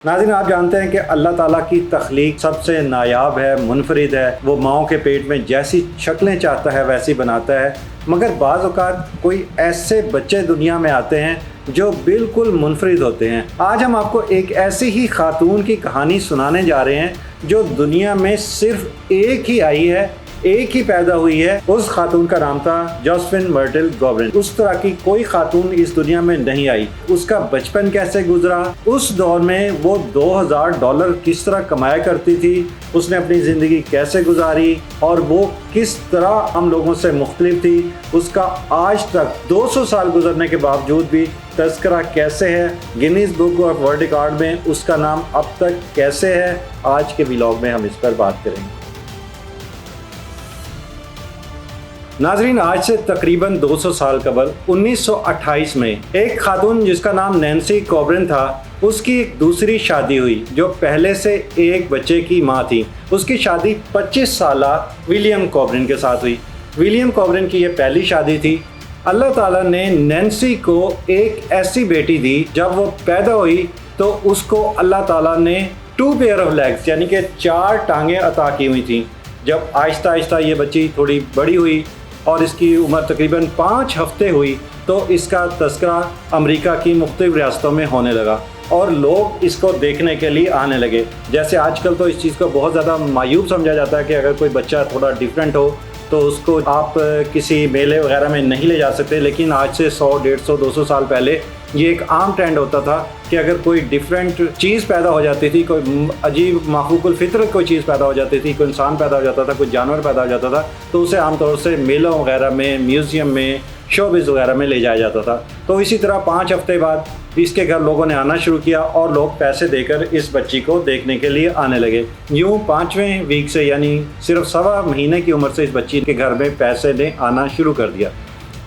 नाज़रीन, आप जानते हैं कि अल्लाह ताला की तख्लीक सबसे नायाब है, मुनफरिद है। वो माओं के पेट में जैसी शक्लें चाहता है वैसी बनाता है, मगर बाज़ औक़ात कोई ऐसे बच्चे दुनिया में आते हैं जो बिल्कुल मुनफरिद होते हैं। आज हम आपको एक ऐसी ही खातून की कहानी सुनाने जा रहे हैं जो दुनिया में सिर्फ एक ही आई है, एक ही पैदा हुई है। उस खातून का नाम था जोसेफिन मर्टिल गॉबरिन। उस तरह की कोई खातून इस दुनिया में नहीं आई। उसका बचपन कैसे गुजरा, उस दौर में वो $2000 किस तरह कमाया करती थी, उसने अपनी ज़िंदगी कैसे गुजारी और वो किस तरह हम लोगों से मुख्तलिफ थी, उसका आज तक 200 साल गुजरने के बावजूद भी तज़किरा कैसे है, Guinness book of world record में उसका नाम अब तक कैसे है, आज के व्लॉग में हम इस पर बात करेंगे। नाजरीन, आज से तकरीबन 200 साल कबल 1928 में एक खातून जिसका नाम नैन्सी कॉबरिन था, उसकी एक दूसरी शादी हुई जो पहले से एक बच्चे की माँ थी। उसकी शादी 25 साल विलियम कॉबरिन के साथ हुई। विलियम कॉबरिन की ये पहली शादी थी। अल्लाह ताला ने नैन्सी को एक ऐसी बेटी दी, जब वो पैदा हुई तो उसको अल्लाह ताला ने 2 पेयर ऑफ लेग्स यानी कि 4 टांगें अता की हुई थी। जब आहिस्ता आहिस्ता ये बच्ची थोड़ी बड़ी हुई और इसकी उम्र तकरीबन 5 हफ्ते हुई तो इसका तज़किरा अमेरिका की मुख्तलिफ़ रियासतों में होने लगा और लोग इसको देखने के लिए आने लगे। जैसे आजकल तो इस चीज़ को बहुत ज़्यादा मायूब समझा जाता है कि अगर कोई बच्चा थोड़ा डिफरेंट हो तो उसको आप किसी मेले वगैरह में नहीं ले जा सकते, लेकिन आज से 100, 150, 200 साल पहले ये एक आम ट्रेंड होता था कि अगर कोई डिफरेंट चीज़ पैदा हो जाती थी, कोई अजीब माखूकुल फितरत कोई चीज़ पैदा हो जाती थी, कोई इंसान पैदा हो जाता था, कोई जानवर पैदा हो जाता था, तो उसे आमतौर से मेलों वगैरह में, म्यूज़ियम में, शोबिज़ वगैरह में ले जाया जाता था। तो इसी तरह 5 हफ्ते बाद इसके घर लोगों ने आना शुरू किया और लोग पैसे देकर इस बच्ची को देखने के लिए आने लगे। यूँ 5वें वीक से यानी सिर्फ 1.25 महीने की उम्र से इस बच्ची के घर में पैसे ने आना शुरू कर दिया।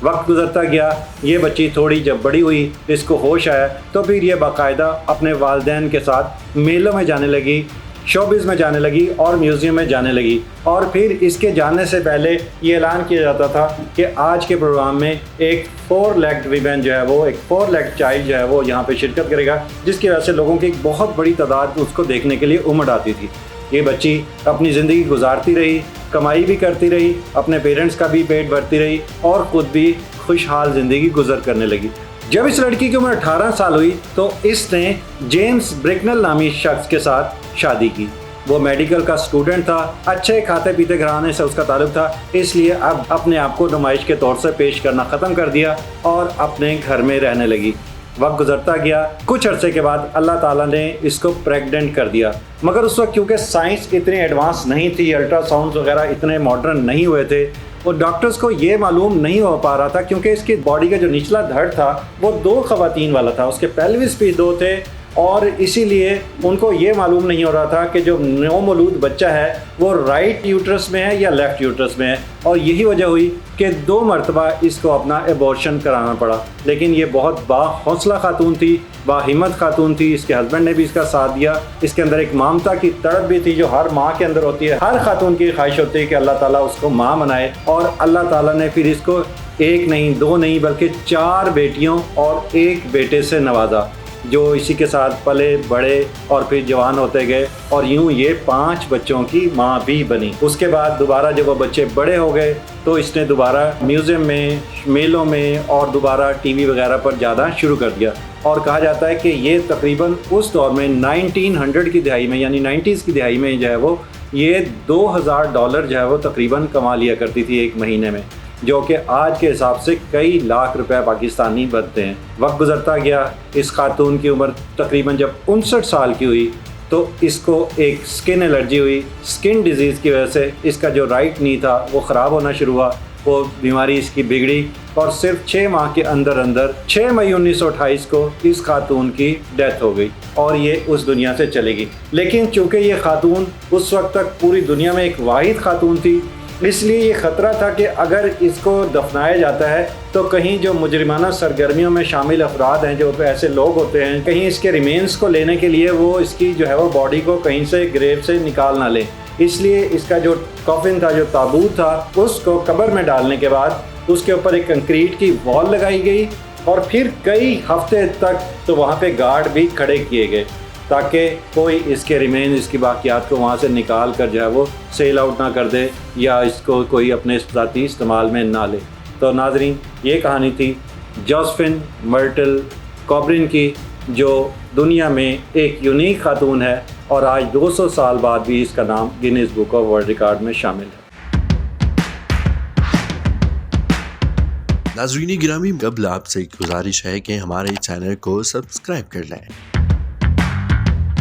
वक्त गुजरता गया, ये बच्ची थोड़ी जब बड़ी हुई, इसको होश आया, तो फिर ये बाकायदा अपने वालिदैन के साथ मेलों में जाने लगी, शोबिज़ में जाने लगी और म्यूज़ियम में जाने लगी। और फिर इसके जाने से पहले ये ऐलान किया जाता था कि आज के प्रोग्राम में एक 4 लेग्ड वीमेन जो है वो, एक 4 लेग्ड चाइल्ड जो है वो यहाँ पे शिरकत करेगा, जिसकी वजह से लोगों की एक बहुत बड़ी तादाद उसको देखने के लिए उमड़ आती थी। ये बच्ची अपनी ज़िंदगी गुजारती रही, कमाई भी करती रही, अपने पेरेंट्स का भी पेट भरती रही और ख़ुद भी खुशहाल ज़िंदगी गुजर करने लगी। जब इस लड़की की उम्र 18 साल हुई तो इसने जेम्स ब्रिकनल नामी शख्स के साथ शादी की। वो मेडिकल का स्टूडेंट था, अच्छे खाते पीते घराने से उसका ताल्लुक था, इसलिए अब अपने आप को नुमाइश के तौर से पेश करना ख़त्म कर दिया और अपने घर में रहने लगी। वक्त गुजरता गया, कुछ अरसे के बाद अल्लाह ताला ने इसको प्रेग्नेंट कर दिया। मगर उस वक्त क्योंकि साइंस इतनी एडवांस नहीं थी, अल्ट्रासाउंड वगैरह इतने मॉडर्न नहीं हुए थे, और डॉक्टर्स को ये मालूम नहीं हो पा रहा था क्योंकि इसकी बॉडी का जो निचला धड़ था वो 2 ख़वातीन वाला था, उसके पेल्विस भी 2 थे और इसीलिए उनको ये मालूम नहीं हो रहा था कि जो नवमौलूद बच्चा है वो राइट यूट्रस में है या लेफ़्ट यूट्रस में है। और यही वजह हुई कि 2 मरतबा इसको अपना एबॉर्शन कराना पड़ा। लेकिन ये बहुत बाहौसला खातून थी, बाहिम्मत खातून थी, इसके हस्बैंड ने भी इसका साथ दिया। इसके अंदर एक ममता की तड़प भी थी जो हर माँ के अंदर होती है। हर खातून की ख्वाहिश होती है कि अल्लाह ताला उसको माँ बनाए, और अल्लाह ताला ने फिर इसको 1 नहीं, 2 नहीं, बल्कि 4 बेटियों और 1 बेटे से नवाजा, जो इसी के साथ पले बड़े और फिर जवान होते गए और यूं ये 5 बच्चों की माँ भी बनी। उसके बाद दोबारा जब वो बच्चे बड़े हो गए तो इसने दोबारा म्यूज़ियम में, मेलों में और दोबारा टीवी वगैरह पर जाना शुरू कर दिया। और कहा जाता है कि ये तकरीबन उस दौर में 1900 की दिहाई में यानी 90s की दिहाई में जो है वो ये $2000 जो है वो तकरीबन कमा लिया करती थी एक महीने में, जो कि आज के हिसाब से कई लाख रुपए पाकिस्तानी बनते हैं। वक्त गुजरता गया, इस खातून की उम्र तकरीबन जब 59 साल की हुई तो इसको एक स्किन एलर्जी हुई। स्किन डिजीज़ की वजह से इसका जो राइट नी था वो ख़राब होना शुरू हुआ, वो बीमारी इसकी बिगड़ी और सिर्फ 6 माह के अंदर अंदर 6 मई 1928 को इस खातून की डेथ हो गई और ये उस दुनिया से चली गई। लेकिन चूँकि ये खातून उस वक्त तक पूरी दुनिया में एक वाहिद खातून थी, इसलिए ये ख़तरा था कि अगर इसको दफनाया जाता है तो कहीं जो मुजरिमाना सरगर्मियों में शामिल अफराद हैं, जो ऐसे लोग होते हैं, कहीं इसके रिमेन्स को लेने के लिए वो इसकी जो है वो बॉडी को कहीं से ग्रेव से निकाल ना ले। इसलिए इसका जो कॉफिन था, जो ताबूत था, उसको कब्र में डालने के बाद उसके ऊपर एक कंक्रीट की वॉल लगाई गई और फिर कई हफ्ते तक तो वहाँ पे गार्ड भी खड़े किए गए تاکہ کوئی اس کے ریمین اس کی باقیات کو وہاں سے نکال کر جو ہے وہ سیل آؤٹ نہ کر دے یا اس کو کوئی اپنے ذاتی استعمال میں نہ لے۔ تو ناظرین، یہ کہانی تھی جوزفن مرٹل کوبرن کی، جو دنیا میں ایک یونیک خاتون ہے اور آج 200 سال بعد بھی اس کا نام Guinness book of world record میں شامل ہے۔ ناظرین گرامی، قبل آپ سے ایک گزارش ہے کہ ہمارے چینل کو سبسکرائب کر لیں